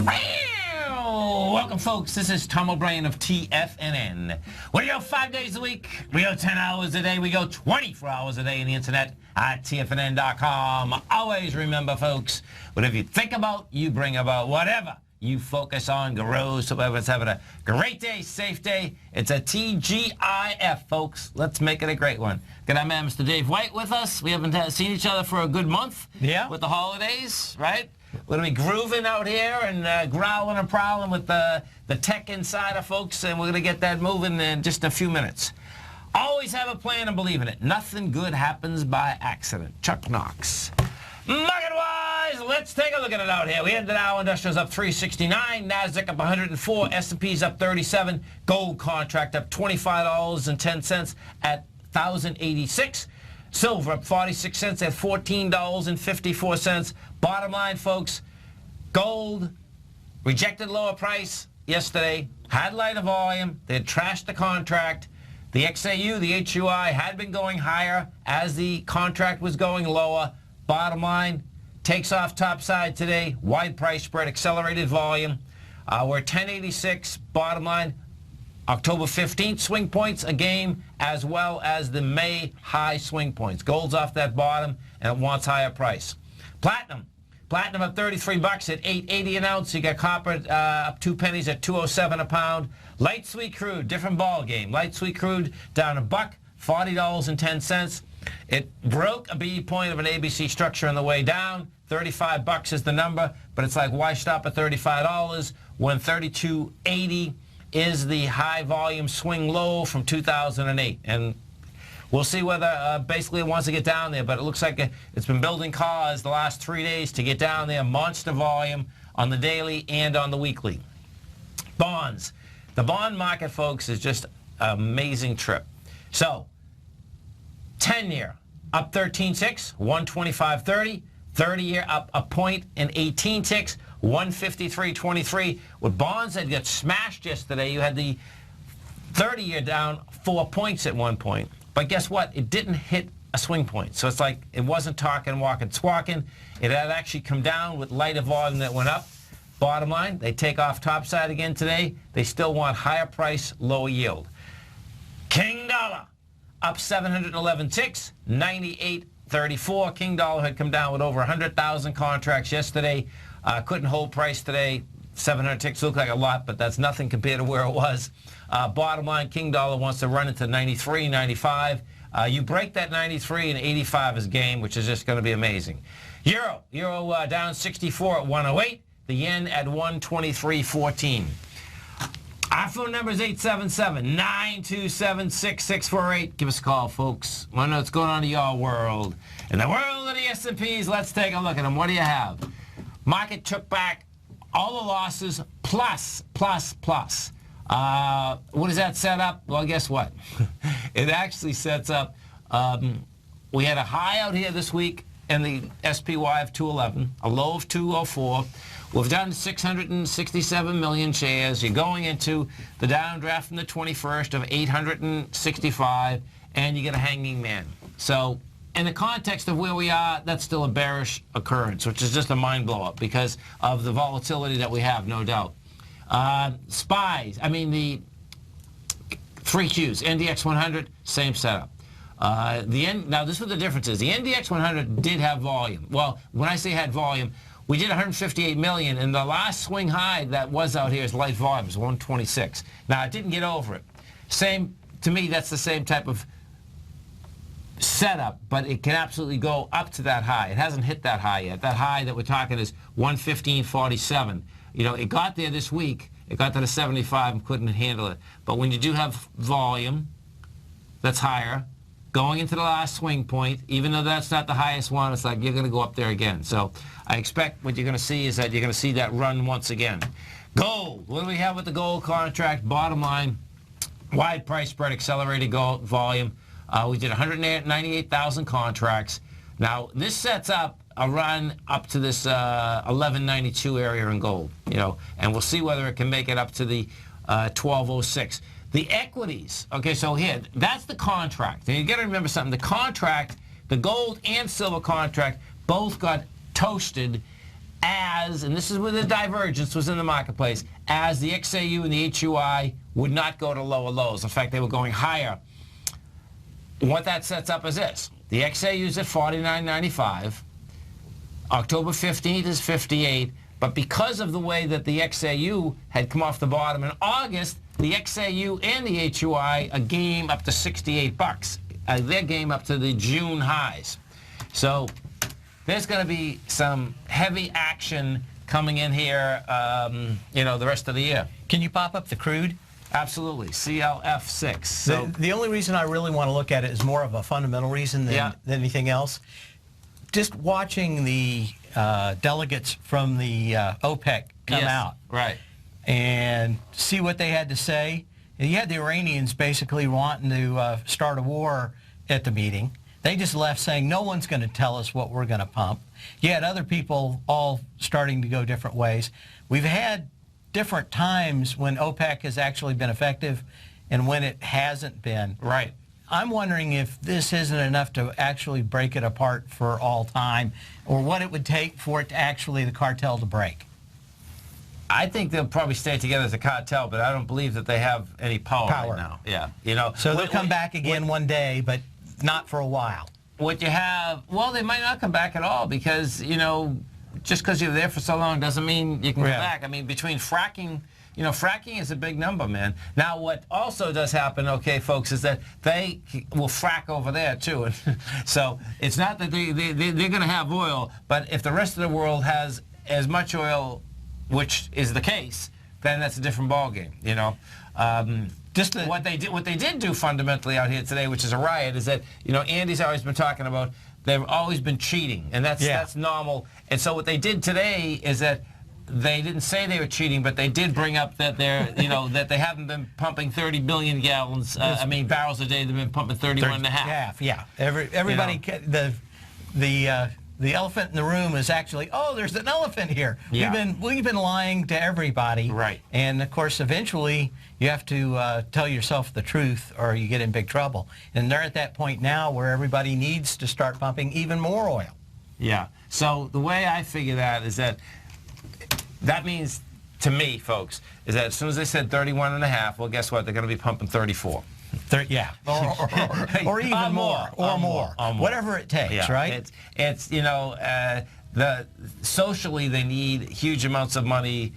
Welcome, folks. This is Tom O'Brien of TFNN. We go 5 days a week. We go 10 hours a day. We go 24 hours a day on the internet at TFNN.com. Always remember, folks, whatever you think about, you bring about. Whatever you focus on grows. So whoever's having a great day, safe day. It's a TGIF, folks. Let's make it a great one. Got our man, Mr. Dave White, with us. We haven't seen each other for a good month. Yeah. With the holidays, right? We're going to be grooving out here and growling and prowling with the tech insider, folks, and we're going to get that moving in just a few minutes. Always have a plan and believe in it. Nothing good happens by accident. Chuck Knox. Market-wise, let's take a look at it out here. We ended Dow Industrials up 369, NASDAQ up 104, S&P's up 37, gold contract up $25.10 at 1,086. Silver up 46 cents at $14.54. Bottom line, folks, gold rejected lower price yesterday, had lighter volume, they had trashed the contract. The XAU, the HUI, had been going higher as the contract was going lower. Bottom line, takes off topside today, wide price spread, accelerated volume. We're at 1086, bottom line. October 15th swing points a game, as well as the May high swing points. Gold's off that bottom, and it wants higher price. Platinum up 33 bucks at $8.80 an ounce. You got copper up 2 pennies at $2.07 a pound. Light sweet crude, different ball game. Light sweet crude down $1, $40.10. It broke a B point of an ABC structure on the way down. 35 bucks is the number, but it's like, why stop at $35 when 32.80 is the high volume swing low from 2008? And we'll see whether basically it wants to get down there, but it looks like it's been building cause the last 3 days to get down there. Monster volume on the daily and on the weekly. Bonds. The bond market, folks, is just an amazing trip. So 10-year up 13.6, 125.30. 30-year up a point and 18 ticks, 153.23. With bonds that got smashed yesterday, you had the 30-year down 4 points at one point. But guess what? It didn't hit a swing point. So it's like it wasn't talking, walking, squawking. It had actually come down with lighter volume that went up. Bottom line, they take off topside again today. They still want higher price, lower yield. King dollar up 711 ticks, 98.34. King dollar had come down with over 100,000 contracts yesterday. Couldn't hold price today. 700 ticks look like a lot, but that's nothing compared to where it was. Bottom line, King dollar wants to run into 93, 95. You break that 93 and 85 is game, which is just going to be amazing. Euro down 64 at 108. The yen at 123.14. Our phone number is 877-927-6648. Give us a call, folks. Want to know what's going on in your world. In the world of the S&Ps, let's take a look at them. What do you have? Market took back all the losses plus. What does that set up? Well, guess what? It actually sets up, we had a high out here this week in the SPY of 211, a low of 204. We've done 667 million shares. You're going into the downdraft from the 21st of 865, and you get a hanging man. So in the context of where we are, that's still a bearish occurrence, which is just a mind blow-up because of the volatility that we have, no doubt. SPYs, I mean the 3Qs, NDX 100, same setup. Now this is what the difference is. The NDX 100 did have volume. Well, when I say had volume, we did 158 million, and the last swing high that was out here is light volume, is 126. Now, it didn't get over it. Same, to me, that's the same type of setup, but it can absolutely go up to that high. It hasn't hit that high yet. That high that we're talking is 115.47. You know, it got there this week. It got to the 75 and couldn't handle it. But when you do have volume that's higher, going into the last swing point, even though that's not the highest one, it's like you're going to go up there again. So I expect what you're going to see is that you're going to see that run once again. Gold. What do we have with the gold contract? Bottom line, wide price spread, accelerated gold volume. We did 198,000 contracts. Now, this sets up a run up to this 1192 area in gold, you know, and we'll see whether it can make it up to the 1206. The equities, okay, so here, that's the contract. And you got to remember something. The contract, the gold and silver contract, both got toasted as as, and this is where the divergence was in the marketplace, as the XAU and the HUI would not go to lower lows. In fact, they were going higher. What that sets up is this. The XAU is at 49.95. October 15th is 58. But because of the way that the XAU had come off the bottom in August, the XAU and the HUI a game up to 68 bucks. Their game up to the June highs. So there's going to be some heavy action coming in here, the rest of the year. Can you pop up the crude? Absolutely. CLF6. So the only reason I really want to look at it is more of a fundamental reason than anything else. Just watching the delegates from the OPEC come out. Right. And see what they had to say. And you had the Iranians basically wanting to start a war at the meeting. They just left saying, no one's going to tell us what we're going to pump. You had other people all starting to go different ways. We've had different times when OPEC has actually been effective and when it hasn't been. Right. I'm wondering if this isn't enough to actually break it apart for all time, or what it would take for it to actually, the cartel to break. I think they'll probably stay together as a cartel, but I don't believe that they have any power right now. Yeah. So they'll come back again one day, but not for a while. What you have, well, they might not come back at all because, just because you're there for so long doesn't mean you can come back. I mean, between fracking, fracking is a big number, man. Now, what also does happen, okay, folks, is that they will frack over there, too. So it's not that they're going to have oil, but if the rest of the world has as much oil, which is the case, then that's a different ballgame, what they did do fundamentally out here today, which is a riot, is that, Andy's always been talking about they've always been cheating, and that's normal. And so what they did today is that they didn't say they were cheating, but they did bring up that they're, that they haven't been pumping 30 billion gallons, barrels a day. They've been pumping 31 and a half. Yeah. Everybody, the elephant in the room is actually, there's an elephant here. Yeah. We've been lying to everybody. Right. And of course, eventually, you have to tell yourself the truth, or you get in big trouble. And they're at that point now where everybody needs to start pumping even more oil. Yeah. So the way I figure that is that means, to me, folks, is that as soon as they said 31 and a half, well, guess what? They're going to be pumping 34. Or even more. Or more. Whatever it takes, right? It's socially they need huge amounts of money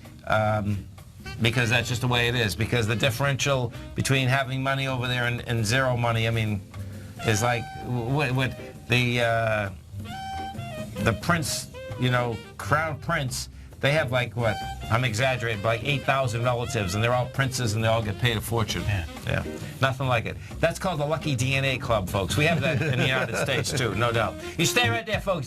because that's just the way it is. Because the differential between having money over there and zero money, is like what the prince, crown prince. They have like what? I'm exaggerating, but like 8,000 relatives, and they're all princes, and they all get paid a fortune. Yeah. Nothing like it. That's called the Lucky DNA Club, folks. We have that in the United States, too, no doubt. You stay right there, folks.